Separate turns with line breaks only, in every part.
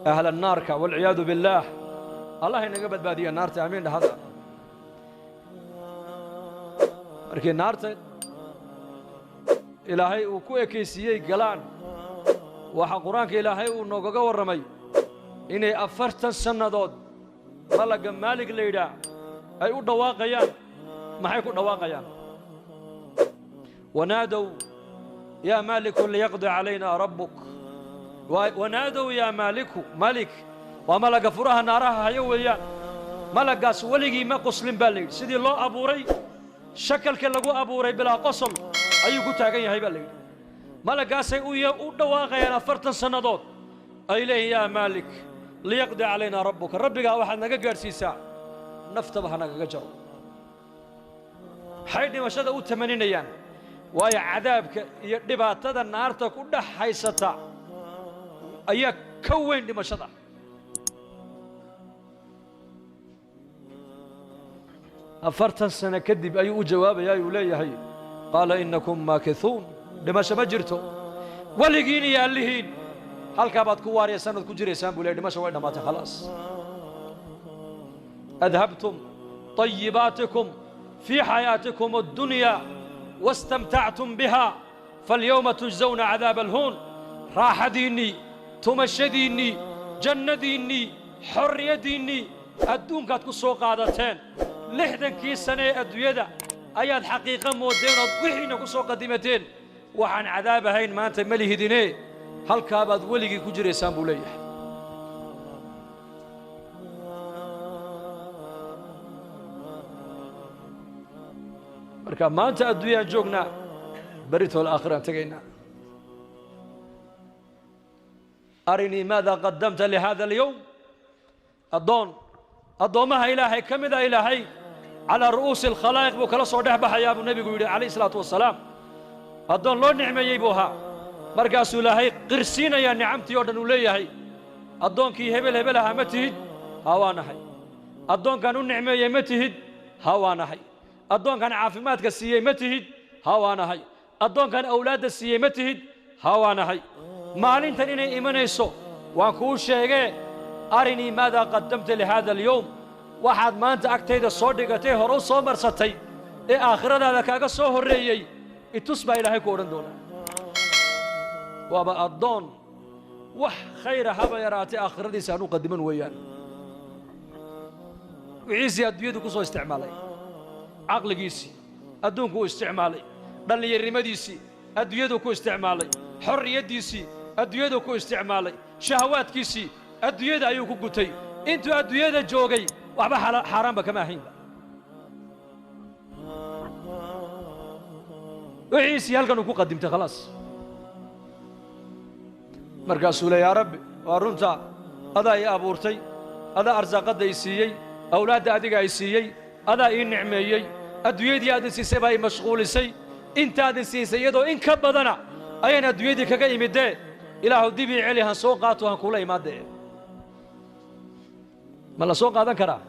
أهل النار والعياذ بالله الله ينقبض بادية النار آمين هذا markii naarta ilaahay uu ku ekeysiyay galaan waxa quraanka ilaahay uu noogaga waramay inay 40 sanadood malaga maalig leeyda ay u dhawaaqayaan maxay ku dhawaaqayaan wanaadu ya malik liyaqdi alayna rabbuk wanaadu ya malik wa malaga furaha naaraha hayo weeyaan malagaas waligii ma qoslim baa leeyay sidii loo abuuray shakalka lagu abuuray bilaa qosol ayuu ku taagan yahay baa leeyay malagaasay u dhawaaqayaan 40 sanadood ay leeyeen yaa maalik liyaqdi alayna rabbuka rabbiga waxaad naga gaarsiisaa naftaba hanaga jaro hay dhimashada u tamaninayaan waayo cadaabka iyo dhibaatada naarta ku dhaxaysata ayaa ka weyn dhimashada أفرتن سنة كذب أي جواب يا يولي قال إنكم ماكثون لما شمجرتوا ولقيني يا اللهين هل كابات كوار يا سنة كجري سامبولي لما شوينا مات خلاص أذهبتم طيباتكم في حياتكم الدنيا واستمتعتم بها فاليوم تجزون عذاب الهون راح ديني تمشي ديني جنة ديني حرية ديني أدون كاتكو سوق عادتين لحدنكii sane adduunyada ayaad xaqiiqo moodeen oo wixiina ku soo qadimateen waxaan cadaab ahayn maanta malihidine halka baad waligii ku jireysaan buu leeyahay marka maanta adduunyada joogna barito aakhiraan tagayna arini maada qaddamta li hada al-yawm adoomaha ilaahay kamida ilaahay على رؤوس الخلائق بو كلا سو دحبخ يا ابو نبي عليه الصلاه والسلام ادون لو نعميي بوها markaasuu ilaahay qirsiinaya nicamtii oo dhan uu leeyahay adoonkii hebel hebelaha ma tihid hawaanahay adoonkan u nicmeeyay ma tihid hawaanahay adoonkan caafimaadka siiyay ma tihid hawaanahay adoonkan awlaad siiyay ma tihid hawaanahay maalintan inay imanayso waan ku sheegay arini maada qaddamta li hada al-yawm waxaad maanta agtayda soo dhigatay hore soo marsatay ee aakhiradaada kaaga soo horeeyay itus baa ilaahay ku oran doona waaba adoon wax khayr haba yaraatay aakhiradiisa aanu qadiman weeyaan wiisi adduunyadu ku soo isticmaalay aqligiisi adduunku uu isticmaalay dhalinyarimadiisi adduunyadu ku isticmaalay xorriyadiisi adduunyadu ku isticmaalay shahawaadkiisi adduunyada ayuu ku gutay intuu adduunyada joogay waxba xaraam ba kama ahayn wiisi halkan uu ku qadimtay khalaas markaasuu leeyahay yaa rabbi waa runta adaa ii abuurtay adaa arsaaqada ii siiyey awlaadda adiga ii siiyey adaa ii nicmeeyey adduunyadii aad siisay baa ii mashquulisay intaad siisay iyadoo in ka badana ayaan adduunyadii kaga imidee ilaahu dib ii celi han soo qaato han kula imaadee ما لا سوق هذا كرا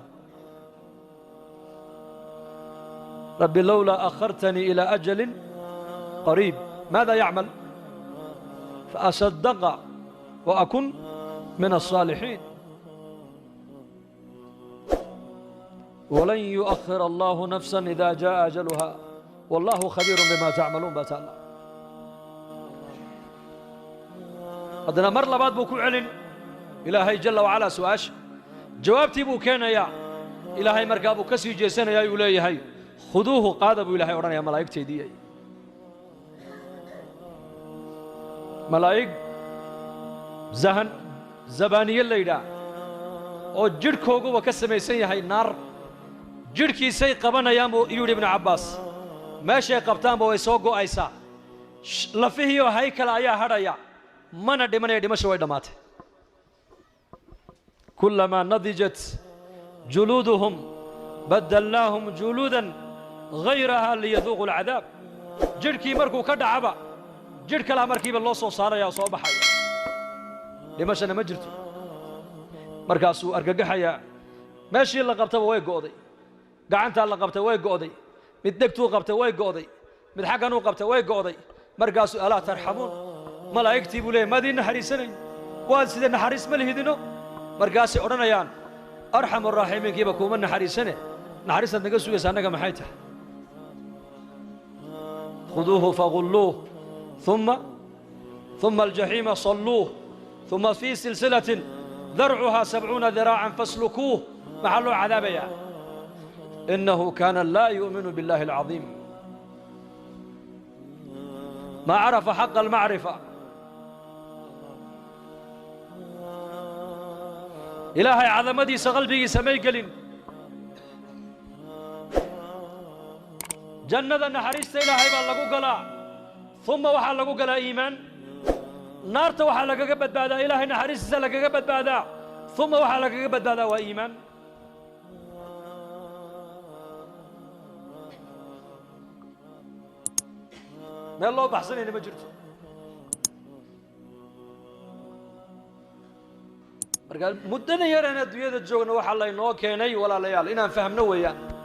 ربي لولا أخرتني إلى أجل قريب ماذا يعمل فأصدق وأكن من الصالحين ولن يؤخر الله نفسا إذا جاء أجلها والله خبير بما تعملون بتعالى هذا مر لبعض بوكو علن إلهي جل وعلا سواش جوابتي بو كان يا إلهي مركابو كسي جيسان يا يولي هاي خذوه قادبوا إلهي ورنا يا ملائكتي دي ملائك زهن زبانية الليلة او جركوغو وكسمي سي هاي النار جركي سي قبنا يا يولي ابن عباس ماشي قبطان بو يسوقو ايسا لفهيو هيكل ايا هرايا من دمنا دمشوي دمات كلما نضجت جلودهم بدلناهم جلودا غيرها ليذوقوا العذاب جركي مركو كدعبا جرك لا مركي بالله سو صاريا سو بخايا دمشنا ما جرتو markaasuu argagaxaya meeshii la qabtay way go'day gacanta la qabtay way go'day mid degtuu qabtay way go'day mid xaqan uu qabtay way go'day markaasuu ala tarxamuun malaa'iktii buu leeyahay madina harisanay واد سيدنا نحريس ملي هدينو مركاسي أورانيان أرحم الراحمين كيبا كومن نحريسني نحريس نقصو يسانك محيته خذوه فغلوه ثم الجحيم صلوه ثم في سلسلة ذرعها 70 ذراعا فاسلكوه محلو عذابيا إنه كان لا يؤمن بالله العظيم ما عرف حق المعرفة إلهي عظمتي سقلبي سمي قلن جنة نحريست إلهي بالله قلا ثم وحال لقو قلا إيمان نارت وحال لقو قبت بعدا إلهي نحريست لقو قبت بعدا ثم وحال لقو قبت بعدا وإيمان ما الله بحسن إني ما جرت قال مدنا يرى أن الدنيا تجونا وحال الله ينوكيني ولا ليال إنا فهمنا وياه